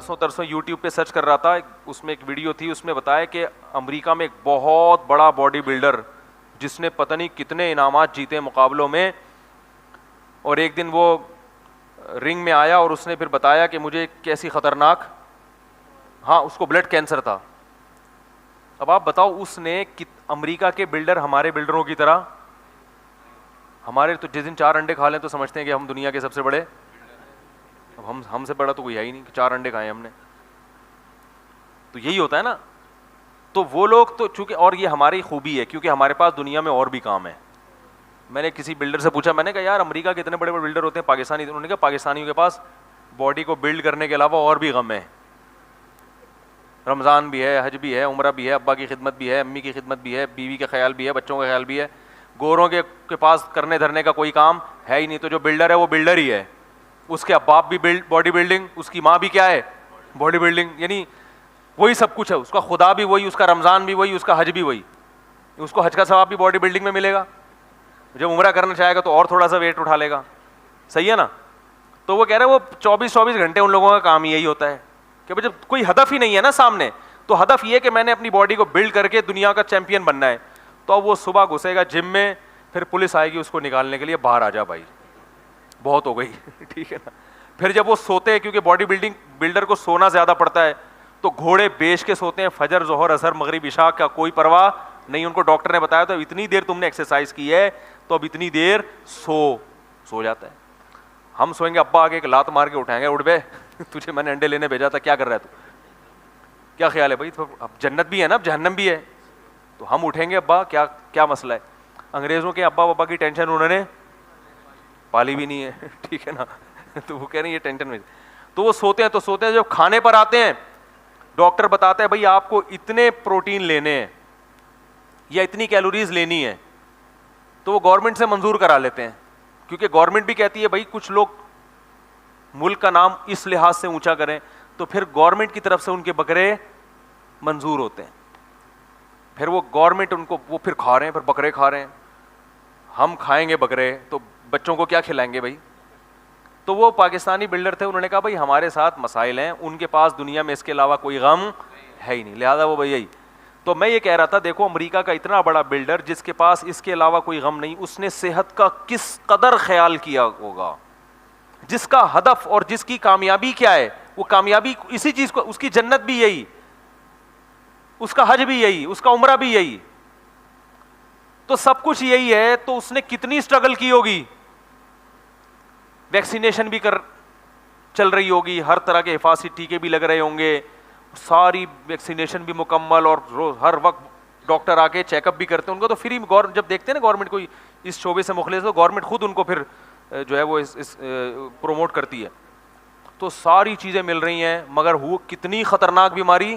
پرسوں ترسوں یوٹیوب پہ سرچ کر رہا تھا, اس میں ایک ویڈیو تھی, اس میں بتایا کہ امریکہ میں ایک بہت بڑا باڈی بلڈر جس نے پتہ نہیں کتنے انعامات جیتے مقابلوں میں, اور ایک دن وہ رنگ میں آیا اور اس نے پھر بتایا کہ مجھے کیسی خطرناک, ہاں اس کو بلڈ کینسر تھا. اب آپ بتاؤ اس نے امریکہ کے بلڈر ہمارے بلڈروں کی طرح, ہمارے تو جس دن 4 انڈے کھا لیں تو سمجھتے ہیں کہ ہم دنیا کے سب سے بڑے, اب ہم سے بڑا تو کوئی ہے ہی نہیں کہ 4 انڈے کھائے ہم نے. تو یہی ہوتا ہے نا. تو وہ لوگ تو چونکہ, اور یہ ہماری خوبی ہے کیونکہ ہمارے پاس دنیا میں اور بھی کام ہے. میں نے کسی بلڈر سے پوچھا, میں نے کہا یار امریکہ کے اتنے بڑے بڑے بلڈر ہوتے ہیں پاکستانی, انہوں نے کہا پاکستانیوں کے پاس باڈی کو بلڈ کرنے کے علاوہ اور بھی غم ہے. رمضان بھی ہے, حج بھی ہے, عمرہ بھی ہے, ابا کی خدمت بھی ہے, امی کی خدمت بھی ہے, بیوی کا خیال بھی ہے, بچوں کا خیال بھی ہے. گوروں کے پاس کرنے دھرنے کا کوئی کام ہے ہی نہیں. تو جو بلڈر ہے وہ بلڈر ہی ہے, اس کے باپ بھی باڈی بلڈنگ, اس کی ماں بھی کیا ہے باڈی بلڈنگ, یعنی وہی سب کچھ ہے. اس کا خدا بھی وہی, اس کا رمضان بھی وہی, اس کا حج بھی وہی. اس کو حج کا ثواب بھی باڈی بلڈنگ میں ملے گا. جب عمرہ کرنا چاہے گا تو اور تھوڑا سا ویٹ اٹھا لے گا. صحیح ہے نا. تو وہ کہہ رہے ہیں وہ 24 گھنٹے ان لوگوں کا کام یہی ہوتا ہے کہ جب کوئی ہدف ہی نہیں ہے نا سامنے, تو ہدف یہ کہ میں نے اپنی باڈی کو بلڈ کر کے دنیا کا چیمپئن بننا ہے. تو اب وہ صبح گھسے گا جم میں, پھر پولیس آئے گی اس کو نکالنے کے لیے, باہر آ جا بھائی بہت ہو گئی. ٹھیک ہے نا. پھر جب وہ سوتے ہیں, کیونکہ باڈی بلڈر کو سونا زیادہ پڑتا ہے, تو گھوڑے بیچ کے سوتے ہیں, فجر ظہر عصر مغرب عشاء کا کوئی پرواہ نہیں. ان کو ڈاکٹر نے بتایا تو اتنی دیر تم نے ایکسرسائز کی ہے تو اب اتنی دیر سو جاتا ہے. ہم سوئیں گے, ابا آگے ایک لات مار کے اٹھائیں گے, اٹھ بے تجھے میں نے انڈے لینے بھیجا تھا, کیا کر رہا ہے تو, کیا خیال ہے بھائی, اب جنت بھی ہے نا, اب جہنم بھی ہے. تو ہم اٹھیں گے, ابا کیا مسئلہ ہے. انگریزوں کے ابا بابا کی ٹینشن انہوں نے پالی بھی نہیں ہے. ٹھیک ہے نا. تو وہ کہہ رہے ہیں یہ ٹینشن میں, تو وہ سوتے ہیں. تو سوتے ہیں, جب کھانے پر آتے ہیں ڈاکٹر بتاتا ہے بھائی آپ کو اتنے پروٹین لینے ہیں یا اتنی کیلوریز لینی ہے, تو وہ گورنمنٹ سے منظور کرا لیتے ہیں, کیونکہ گورنمنٹ بھی کہتی ہے بھائی کچھ لوگ ملک کا نام اس لحاظ سے اونچا کریں, تو پھر گورنمنٹ کی طرف سے ان کے بکرے منظور ہوتے ہیں. پھر وہ گورنمنٹ ان کو وہ پھر کھا رہے ہیں, پھر بکرے کھا رہے ہیں. ہم کھائیں گے بکرے تو بچوں کو کیا کھلائیں گے بھائی. تو وہ پاکستانی بلڈر تھے, انہوں نے کہا بھائی ہمارے ساتھ مسائل ہیں, ان کے پاس دنیا میں اس کے علاوہ کوئی غم ہے ہی نہیں, لہذا وہ بھائی یہی. تو میں یہ کہہ رہا تھا, دیکھو امریکہ کا اتنا بڑا بلڈر جس کے پاس اس کے علاوہ کوئی غم نہیں, اس نے صحت کا کس قدر خیال کیا ہوگا. جس کا ہدف اور جس کی کامیابی کیا ہے, وہ کامیابی اسی چیز کو, اس کی جنت بھی یہی, اس کا حج بھی یہی, اس کا عمرہ بھی یہی, تو سب کچھ یہی ہے. تو اس نے کتنی اسٹرگل کی ہوگی. ویکسینیشن بھی چل رہی ہوگی, ہر طرح کے حفاظتی ٹیکے بھی لگ رہے ہوں گے, ساری ویکسینیشن بھی مکمل, اور ہر وقت ڈاکٹر آ کے چیک اپ بھی کرتے ہیں ان کو. تو فری جب دیکھتے ہیں نا گورنمنٹ کوئی اس شعبے سے مخلص, تو گورنمنٹ خود ان کو پھر جو ہے وہ پروموٹ کرتی ہے. تو ساری چیزیں مل رہی ہیں, مگر وہ کتنی خطرناک بیماری